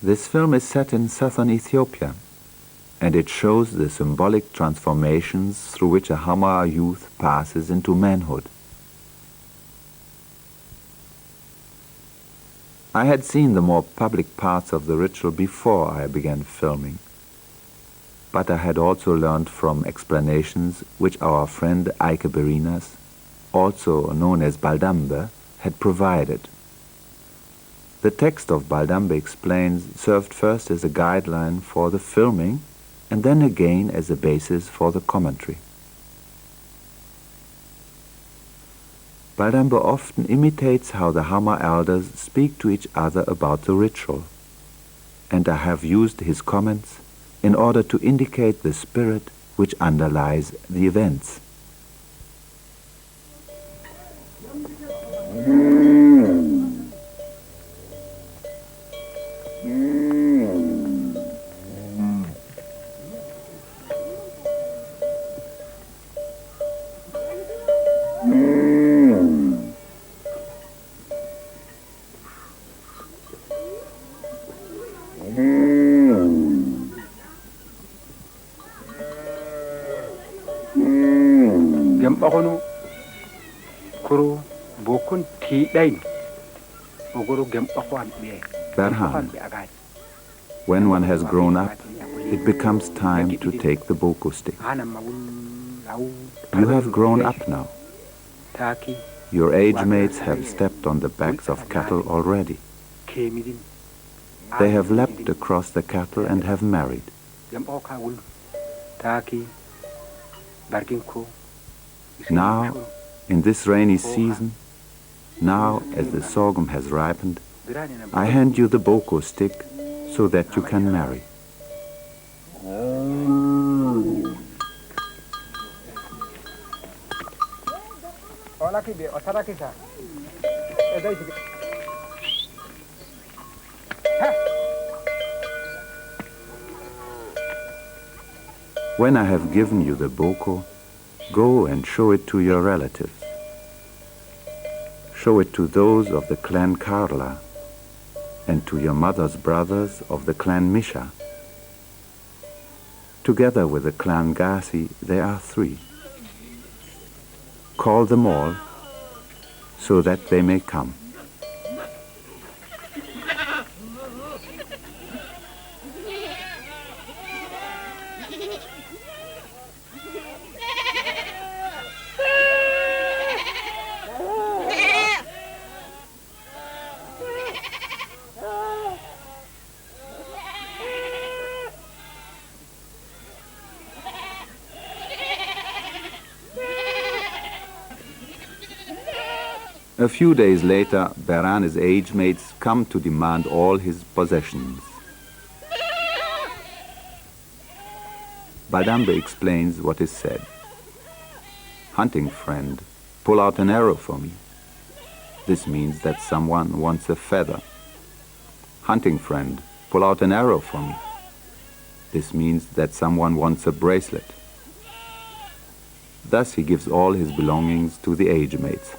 This film is set in southern Ethiopia, and it shows the symbolic transformations through which a Hama youth passes into manhood. I had seen the more public parts of the ritual before I began filming, but I had also learned from explanations which our friend Eike Berinas, also known as Baldambe, had provided. The text of Baldambe Explains served first as a guideline for the filming and then again as a basis for the commentary. Baldambe often imitates how the Hama elders speak to each other about the ritual, and I have used his comments in order to indicate the spirit which underlies the events. Berhan. When one has grown up, it becomes time to take the boko stick. You have grown up now. Your age mates have stepped on the backs of cattle already. They have leapt across the cattle and have married. Now, in this rainy season, now as the sorghum has ripened, I hand you the boko stick so that you can marry. When I have given you the boko, go and show it to your relatives. Show it to those of the clan Karla and to your mother's brothers of the clan Misha. Together with the clan Gasi, there are 3. Call them all so that they may come. A few days later, Berhane's age mates come to demand all his possessions. Baldambe explains what is said. Hunting friend, pull out an arrow for me. This means that someone wants a feather. Hunting friend, pull out an arrow for me. This means that someone wants a bracelet. Thus he gives all his belongings to the age mates.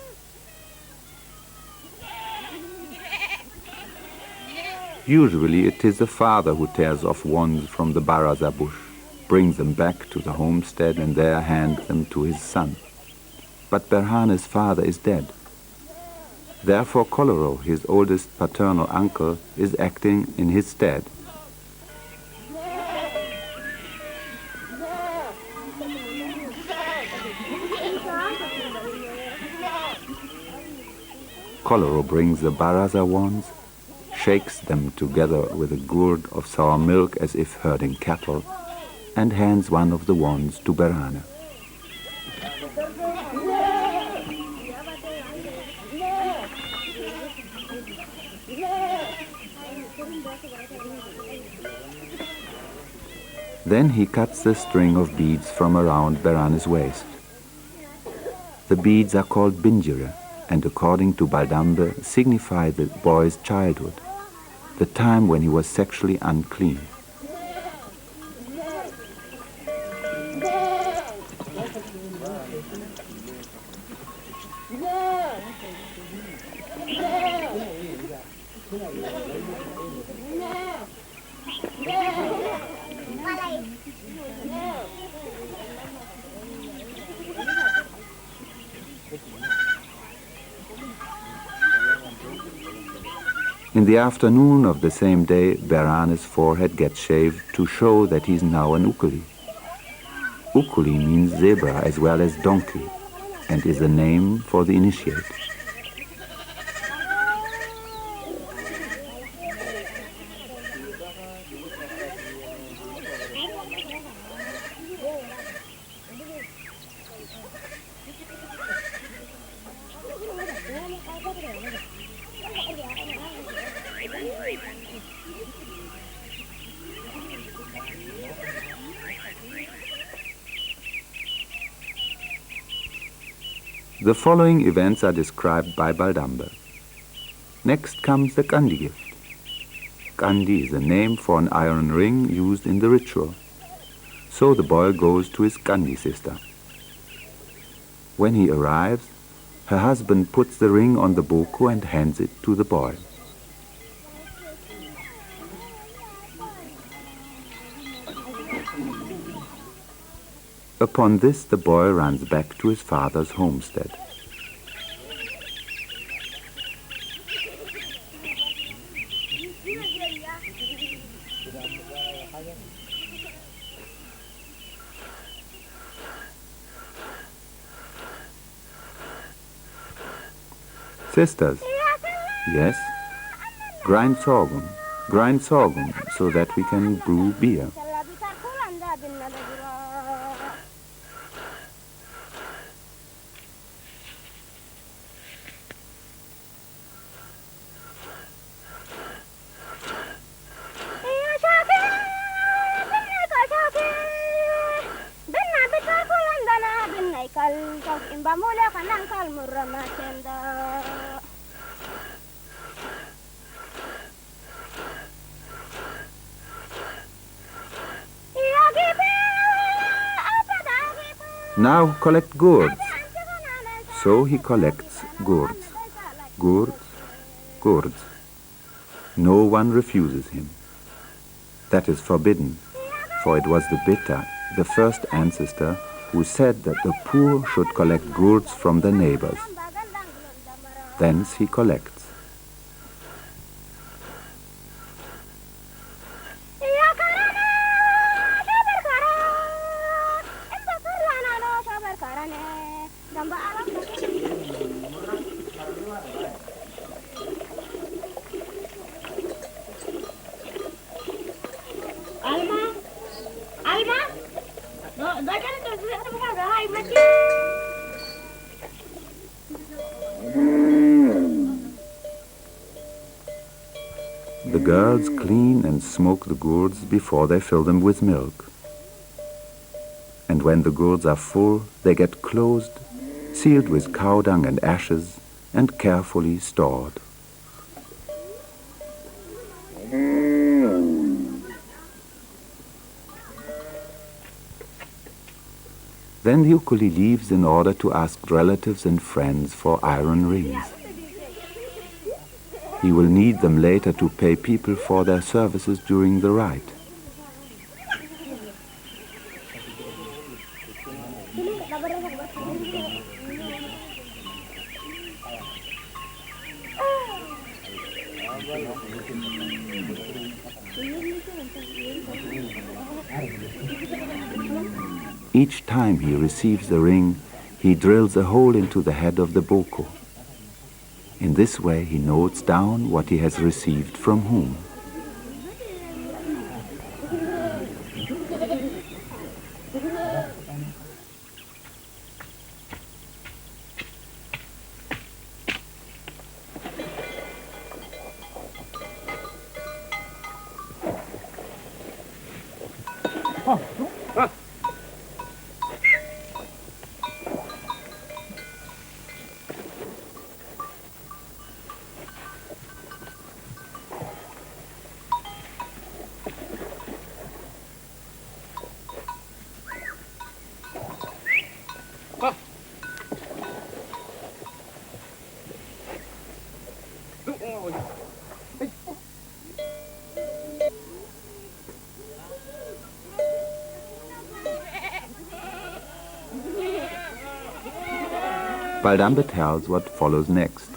Usually it is the father who tears off wands from the baraza bush, brings them back to the homestead and there hands them to his son. But Berhane's father is dead. Therefore Koloro, his oldest paternal uncle, is acting in his stead. Koloro brings the baraza wands, shakes them together with a gourd of sour milk as if herding cattle, and hands one of the wands to Berhane. Then he cuts the string of beads from around Berhane's waist. The beads are called binjire, and according to Baldambe signify the boy's childhood, the time when he was sexually unclean. In the afternoon of the same day, Berane's forehead gets shaved to show that he's now an Ukuli. Ukuli means zebra as well as donkey, and is a name for the initiate. The following events are described by Baldambe. Next comes the Kandi gift. Kandi is a name for an iron ring used in the ritual. So the boy goes to his Kandi sister. When he arrives, her husband puts the ring on the boko and hands it to the boy. Upon this, the boy runs back to his father's homestead. Sisters, yes, grind sorghum so that we can brew beer. Now collect gourds. So he collects gourds. Gourds, gourds. No one refuses him. That is forbidden, for it was the Beta, the first ancestor, who said that the poor should collect gourds from their neighbors. Thence he collects. The girls clean and smoke the gourds before they fill them with milk. And when the gourds are full, they get closed, sealed with cow dung and ashes, and carefully stored. Then the Ukuli leaves in order to ask relatives and friends for iron rings. He will need them later to pay people for their services during the rite. Each time he receives the ring, he drills a hole into the head of the boko. In this way he notes down what he has received from whom. Baldambe tells what follows next.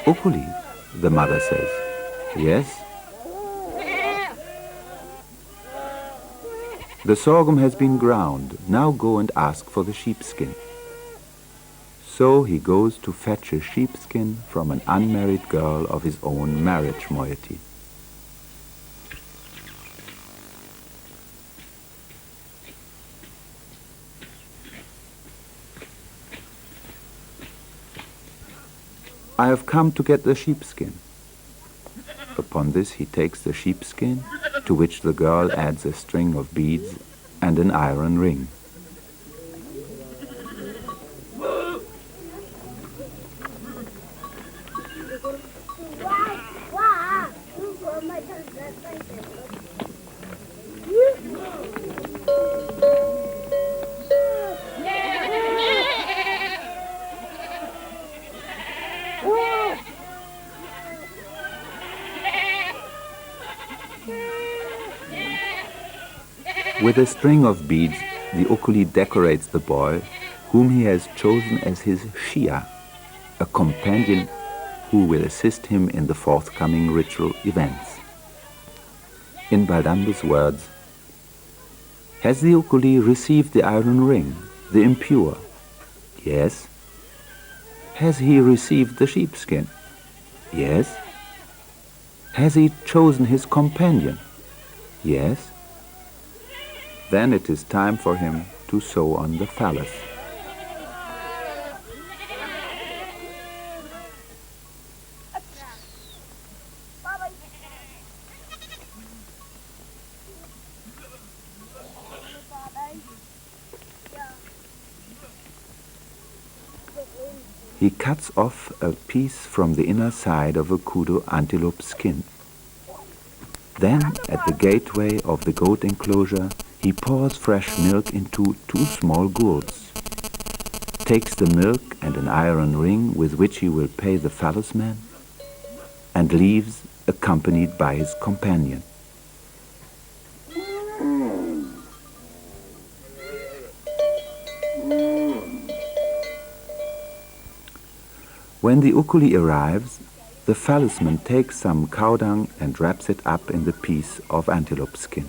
Ukuli, the mother says. Yes? The sorghum has been ground. Now go and ask for the sheepskin. So he goes to fetch a sheepskin from an unmarried girl of his own marriage moiety. I have come to get the sheepskin. Upon this he takes the sheepskin, to which the girl adds a string of beads and an iron ring. With a string of beads, the Ukuli decorates the boy, whom he has chosen as his Shia, a companion who will assist him in the forthcoming ritual events. In Baldambe's words, has the Ukuli received the iron ring, the impure? Yes. Has he received the sheepskin? Yes. Has he chosen his companion? Yes. Then it is time for him to sew on the phallus. He cuts off a piece from the inner side of a kudu antelope skin. Then, at the gateway of the goat enclosure, he pours fresh milk into 2 small gourds, takes the milk and an iron ring with which he will pay the phallus man, and leaves accompanied by his companion. When the Ukuli arrives, the phallusman takes some cow dung and wraps it up in the piece of antelope skin.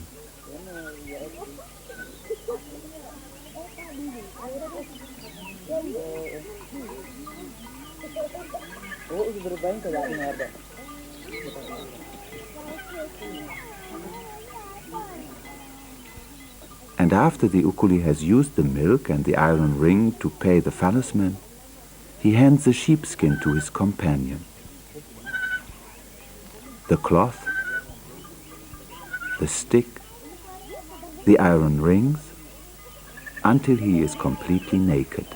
And after the Ukuli has used the milk and the iron ring to pay the phallusman, he hands the sheepskin to his companion. The cloth, the stick, the iron rings, until he is completely naked.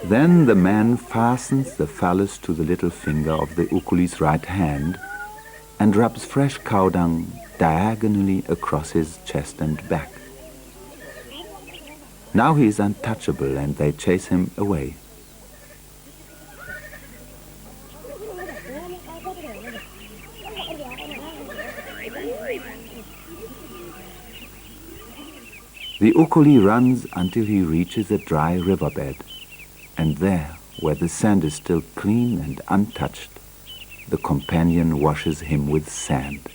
Then the man fastens the phallus to the little finger of the Ukuli's right hand and rubs fresh cow dung diagonally across his chest and back. Now he is untouchable and they chase him away. The Ukuli runs until he reaches a dry riverbed, and there, where the sand is still clean and untouched, the companion washes him with sand.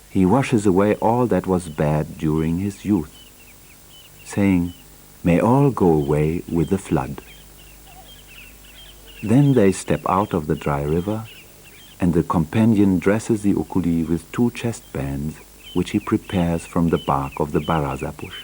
He washes away all that was bad during his youth, saying, "May all go away with the flood." Then they step out of the dry river, and the companion dresses the Ukuli with 2 chest bands, which he prepares from the bark of the baraza bush.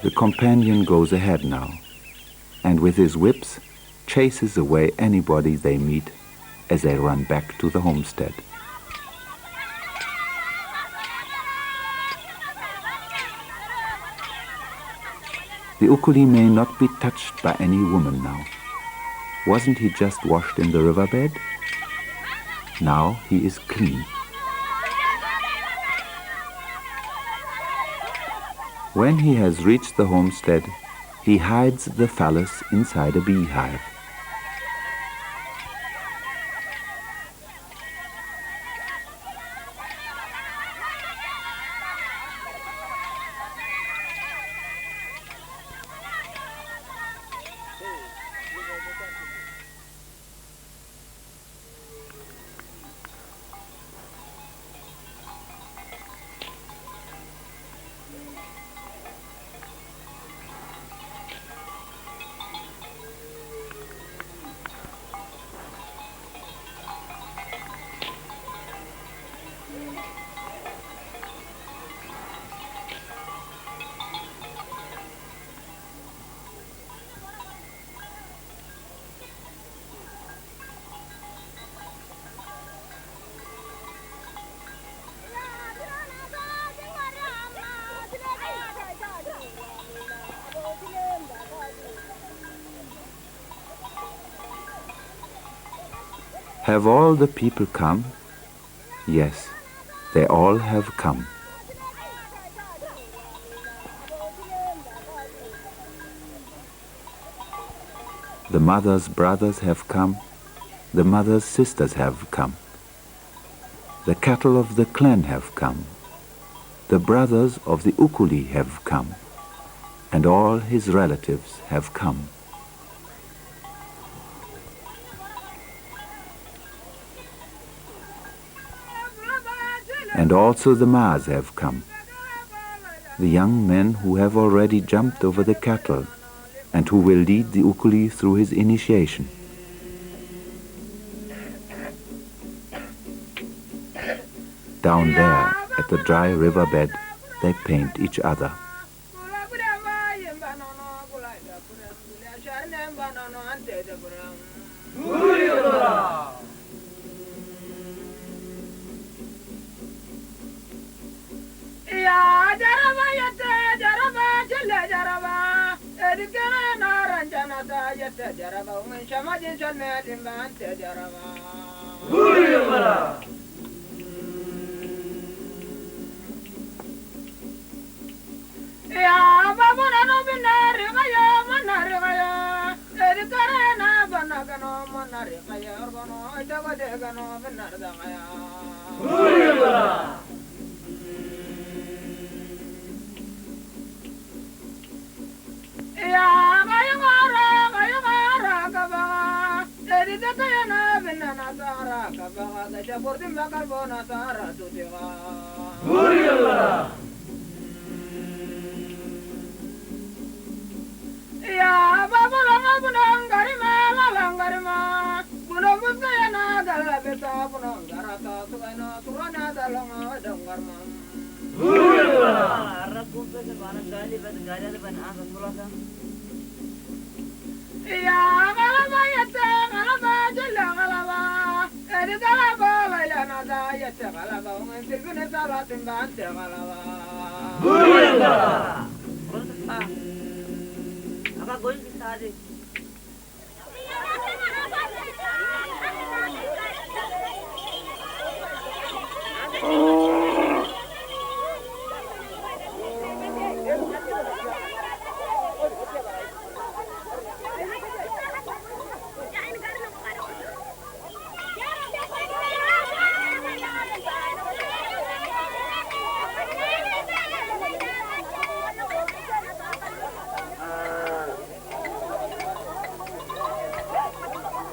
The companion goes ahead now, and with his whips chases away anybody they meet as they run back to the homestead. The Ukuli may not be touched by any woman now. Wasn't he just washed in the riverbed? Now he is clean. When he has reached the homestead, He hides the phallus inside a beehive. Have all the people come? Yes, they all have come. The mother's brothers have come, the mother's sisters have come. The cattle of the clan have come, the brothers of the Ukuli have come, and all his relatives have come. And also the Maas have come, the young men who have already jumped over the cattle and who will lead the Ukuli through his initiation. Down there, at the dry riverbed, they paint each other.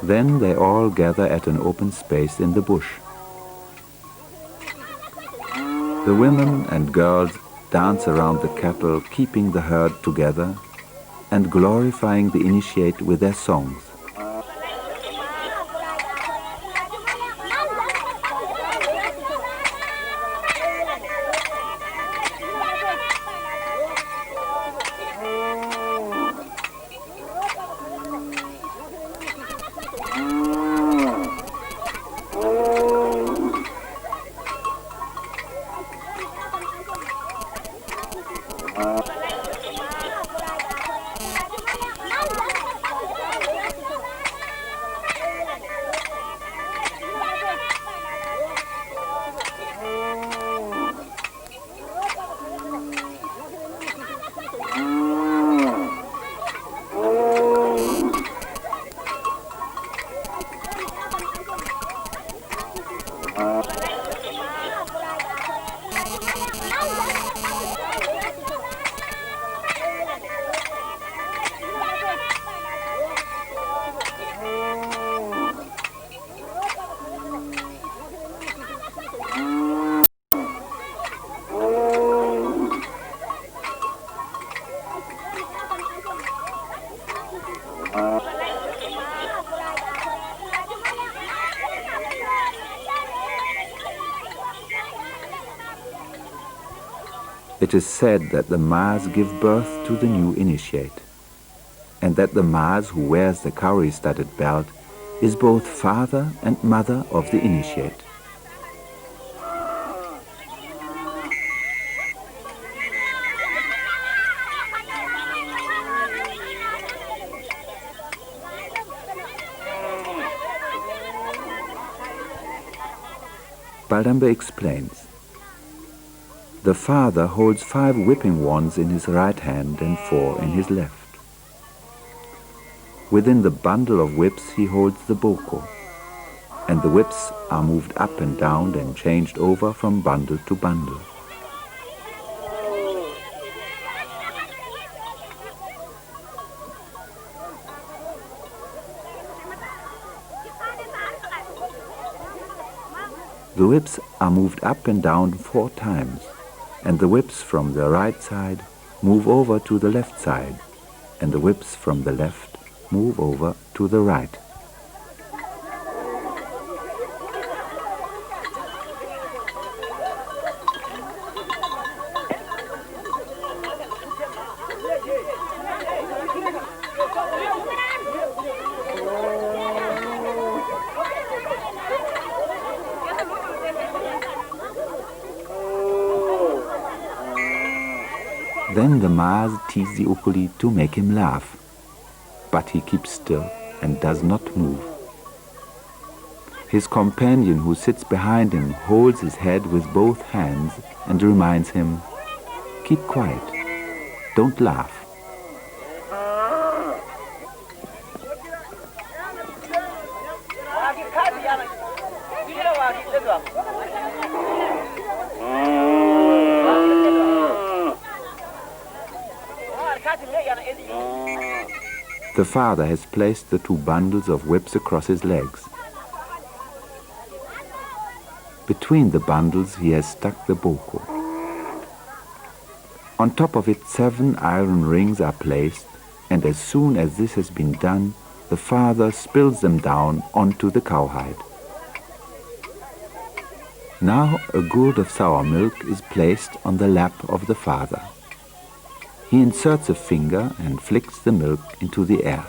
Then they all gather at an open space in the bush. The women and girls dance around the cattle, keeping the herd together and glorifying the initiate with their songs. It is said that the Mas give birth to the new initiate, and that the Mas who wears the cowrie-studded belt is both father and mother of the initiate. Baldambe explains. The father holds 5 whipping wands in his right hand and 4 in his left. Within the bundle of whips he holds the boko, and the whips are moved up and down and changed over from bundle to bundle. The whips are moved up and down 4 times, and the whips from the right side move over to the left side, and the whips from the left move over to the right. Then the Mas tease the Ukuli to make him laugh, but he keeps still and does not move. His companion who sits behind him holds his head with both hands and reminds him, "Keep quiet, don't laugh." The father has placed the 2 bundles of whips across his legs. Between the bundles he has stuck the boko. On top of it 7 iron rings are placed, and as soon as this has been done, the father spills them down onto the cowhide. Now a gourd of sour milk is placed on the lap of the father. He inserts a finger and flicks the milk into the air.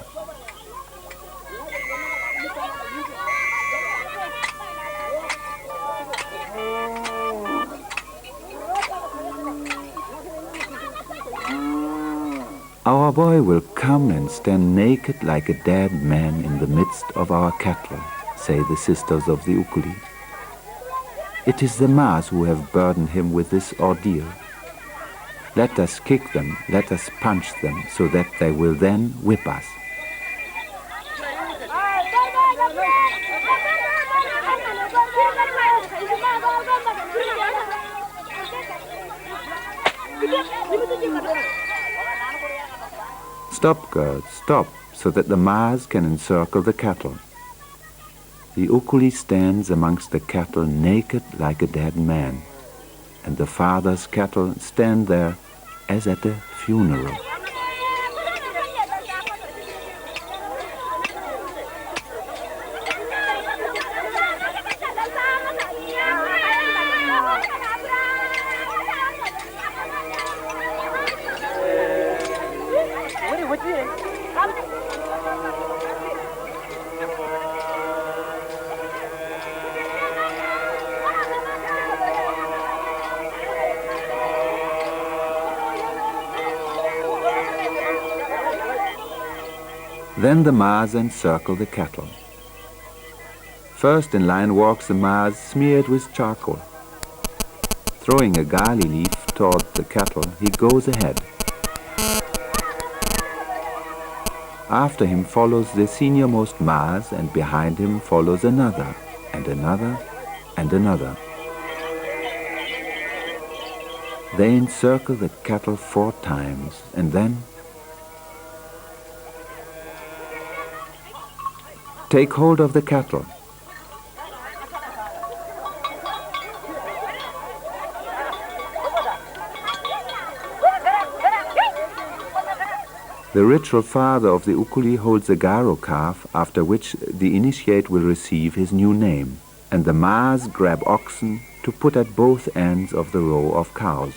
Our boy will come and stand naked like a dead man in the midst of our cattle, say the sisters of the Ukuli. It is the Mas who have burdened him with this ordeal. Let us kick them, let us punch them, so that they will then whip us. Stop, girls, stop, so that the Mas can encircle the cattle. The Ukuli stands amongst the cattle naked like a dead man, and the father's cattle stand there as at a funeral. Then the Mas encircle the cattle. First in line walks the Mas smeared with charcoal. Throwing a gali leaf toward the cattle, he goes ahead. After him follows the seniormost Mas, and behind him follows another, and another, and another. They encircle the cattle 4 times, and then take hold of the cattle. The ritual father of the Ukuli holds a gyro calf, after which the initiate will receive his new name, and the Mas grab oxen to put at both ends of the row of cows.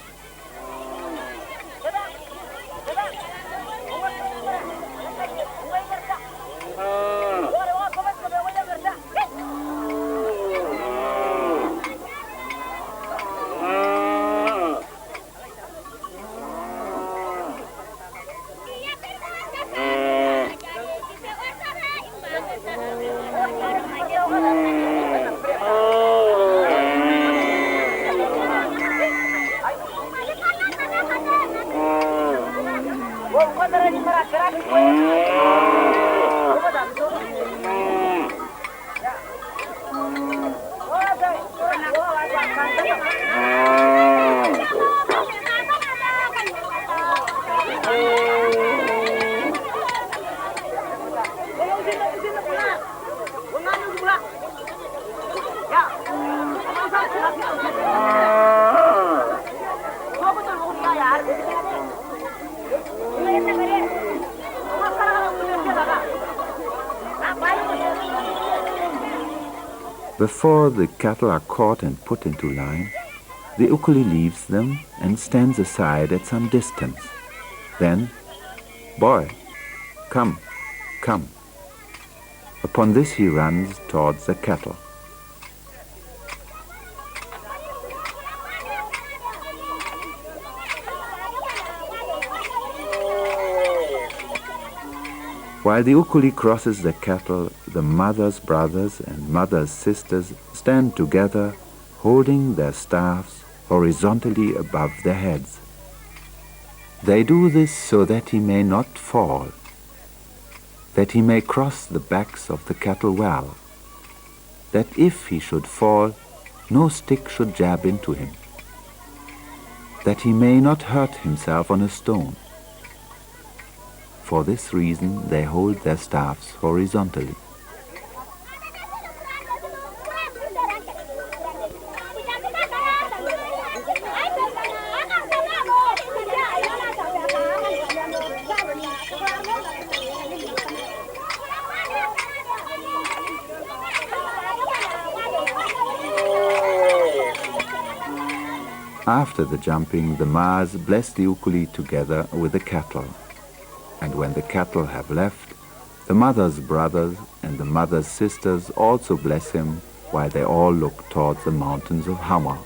Before the cattle are caught and put into line, the Ukuli leaves them and stands aside at some distance. Then, "Boy, come, come." Upon this he runs towards the cattle. While the Ukuli crosses the cattle, the mother's brothers and mother's sisters stand together, holding their staffs horizontally above their heads. They do this so that he may not fall, that he may cross the backs of the cattle well, that if he should fall, no stick should jab into him, that he may not hurt himself on a stone. For this reason, they hold their staffs horizontally. After the jumping, the Mas bless the Ukuli together with the cattle. And when the cattle have left, the mother's brothers and the mother's sisters also bless him while they all look towards the mountains of Hama.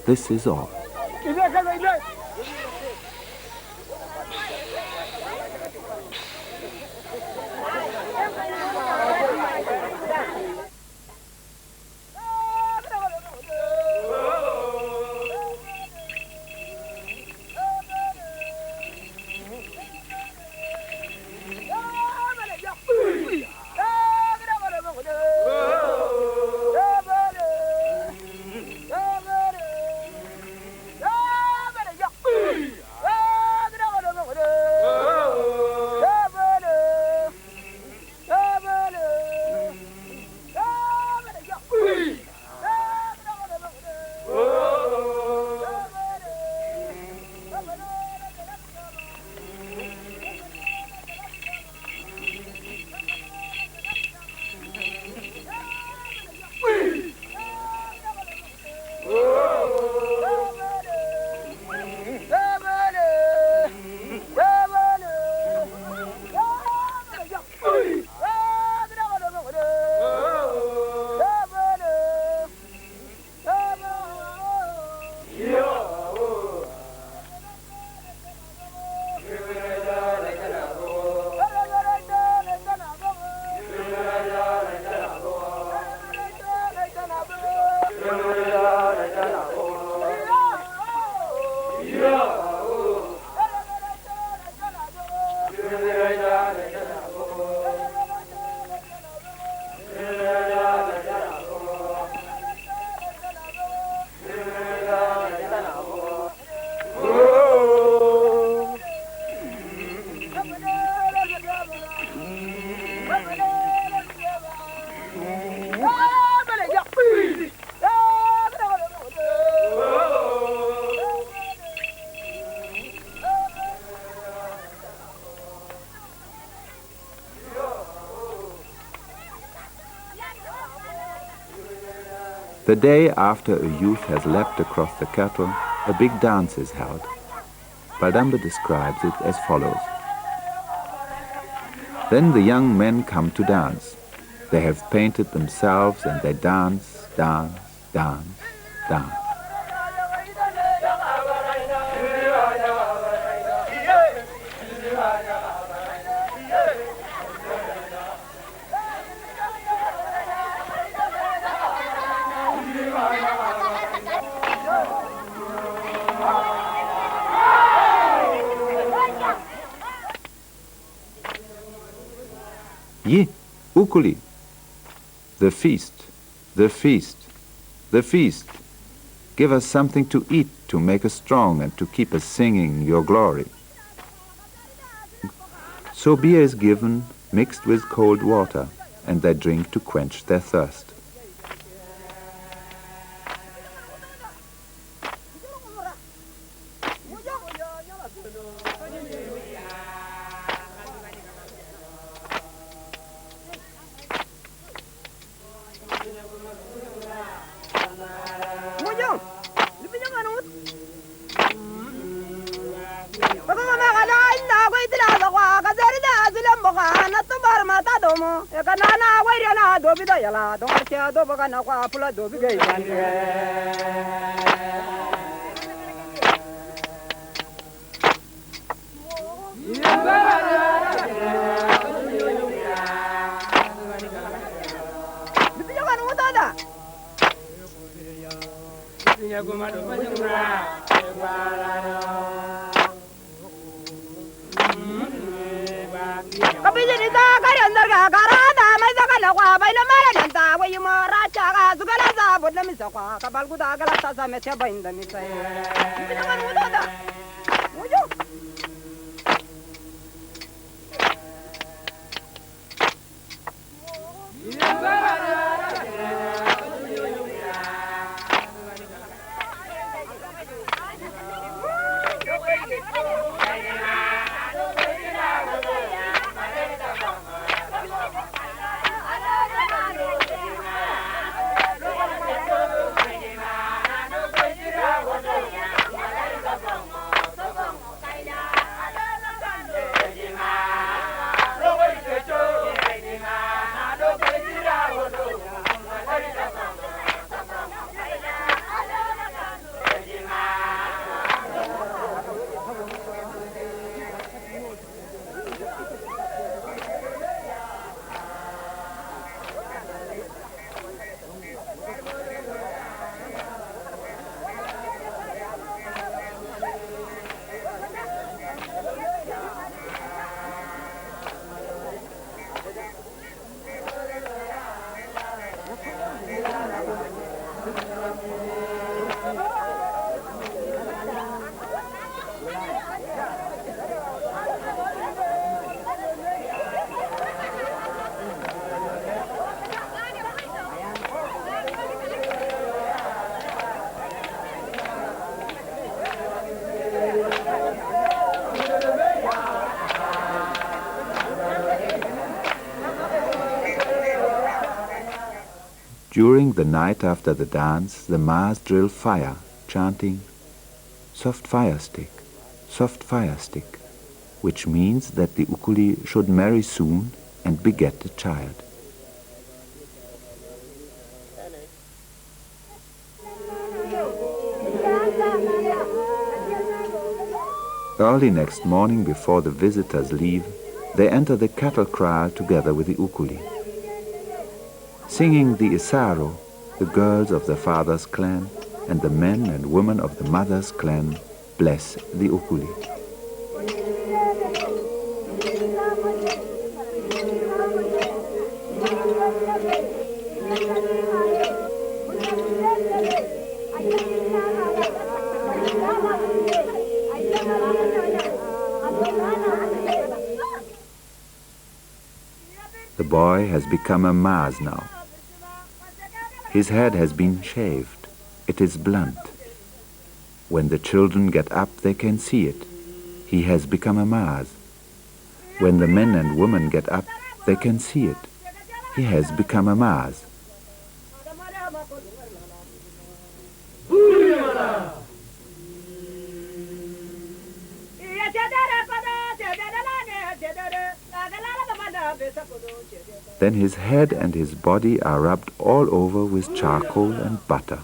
This is all. The day after a youth has leapt across the catle, a big dance is held. Baldambe describes it as follows. Then the young men come to dance. They have painted themselves and they dance, dance, dance, dance. Ye, Ukuli, the feast, the feast, the feast. Give us something to eat to make us strong and to keep us singing your glory. So beer is given mixed with cold water, and they drink to quench their thirst. During the night after the dance, the Mas drill fire, chanting, "Soft fire stick, soft fire stick," which means that the Ukuli should marry soon and beget a child. Early next morning, before the visitors leave, they enter the cattle kraal together with the Ukuli. Singing the Isaro, the girls of the father's clan and the men and women of the mother's clan bless the Ukuli. The boy has become a Mas now. His head has been shaved. It is blunt. When the children get up, they can see it. He has become a Mas. When the men and women get up, they can see it. He has become a Mas. Then his head and his body are rubbed all over with charcoal and butter.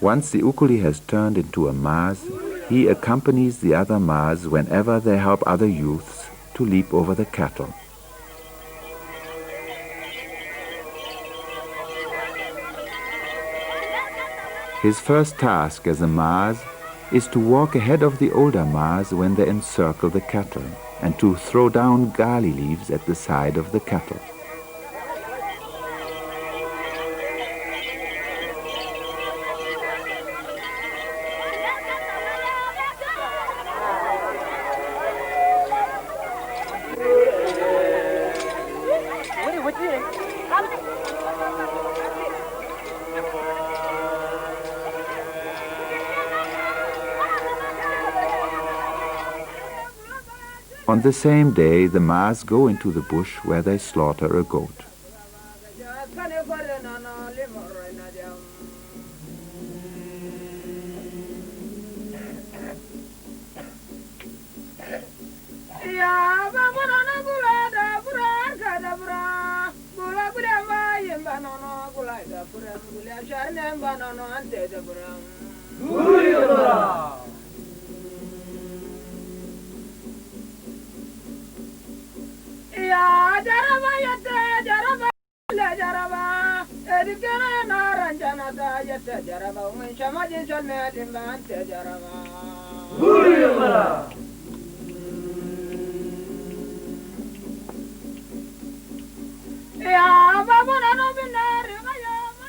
Once the Ukuli has turned into a Mars, he accompanies the other Mars whenever they help other youths to leap over the cattle. His first task as a Mars is to walk ahead of the older Mars when they encircle the cattle, and to throw down gali leaves at the side of the cattle. On the same day, the Mars go into the bush where they slaughter a goat.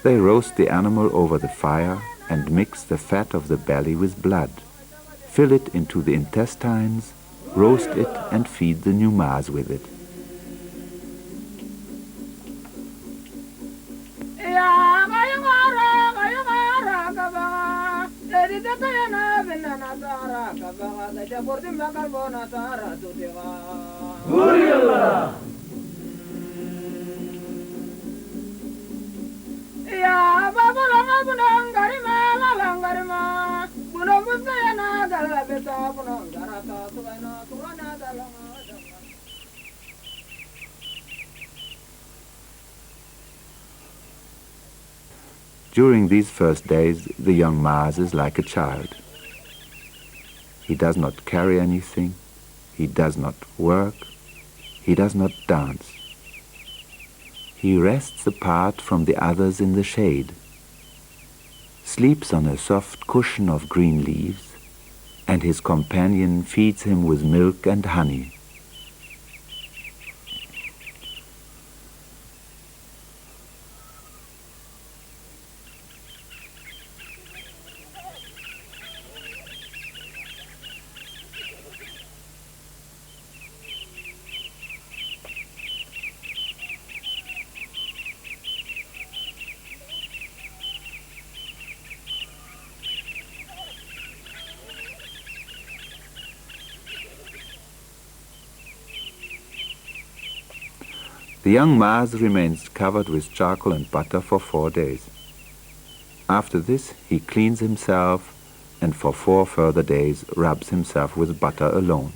They roast the animal over the fire and mix the fat of the belly with blood, fill it into the intestines, roast it and feed the new Mars with it. During these first days, the young Mars is like a child. He does not carry anything, he does not work, he does not dance. He rests apart from the others in the shade, sleeps on a soft cushion of green leaves, and his companion feeds him with milk and honey. The young Mars remains covered with charcoal and butter for 4 days. After this, he cleans himself and for 4 further days rubs himself with butter alone.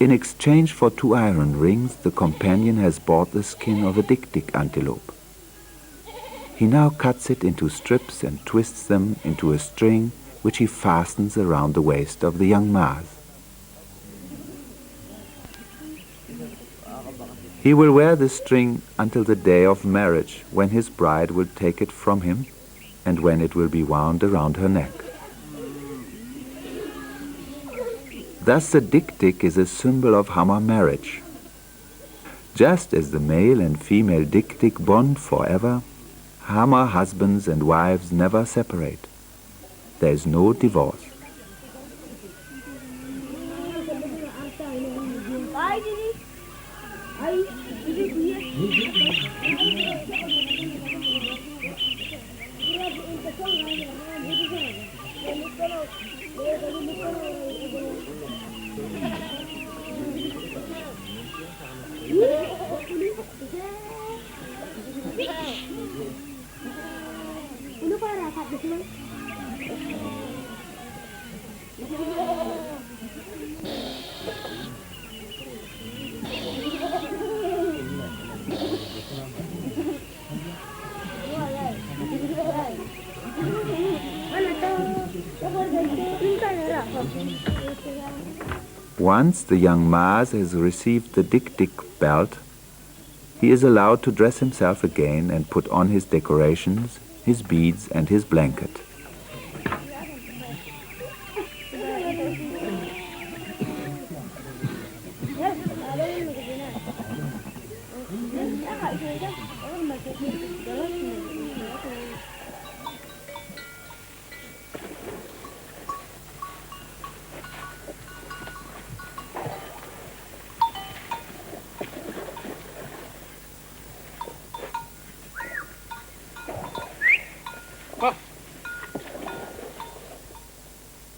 In exchange for 2 iron rings, the companion has bought the skin of a dik-dik antelope. He now cuts it into strips and twists them into a string which he fastens around the waist of the young Mars. He will wear this string until the day of marriage, when his bride will take it from him and when it will be wound around her neck. Thus the dik-dik is a symbol of Hama marriage. Just as the male and female dik-dik bond forever, Hama husbands and wives never separate. There is no divorce. Once the young Mars has received the dik-dik belt, he is allowed to dress himself again and put on his decorations, his beads and his blanket.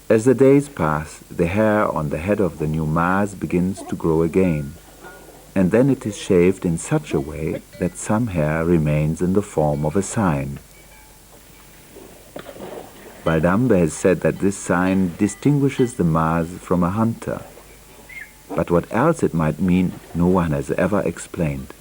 As the days pass, the hair on the head of the new Mars begins to grow again, and then it is shaved in such a way that some hair remains in the form of a sign. Baldambe has said that this sign distinguishes the Mars from a hunter, but what else it might mean no one has ever explained.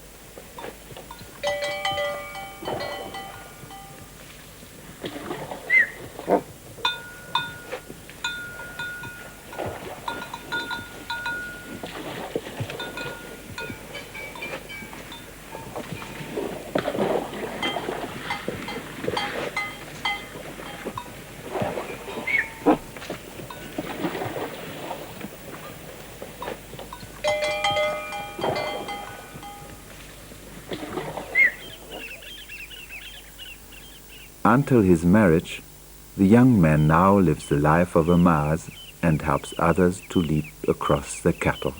Until his marriage, the young man now lives the life of a Mars and helps others to leap across the catle.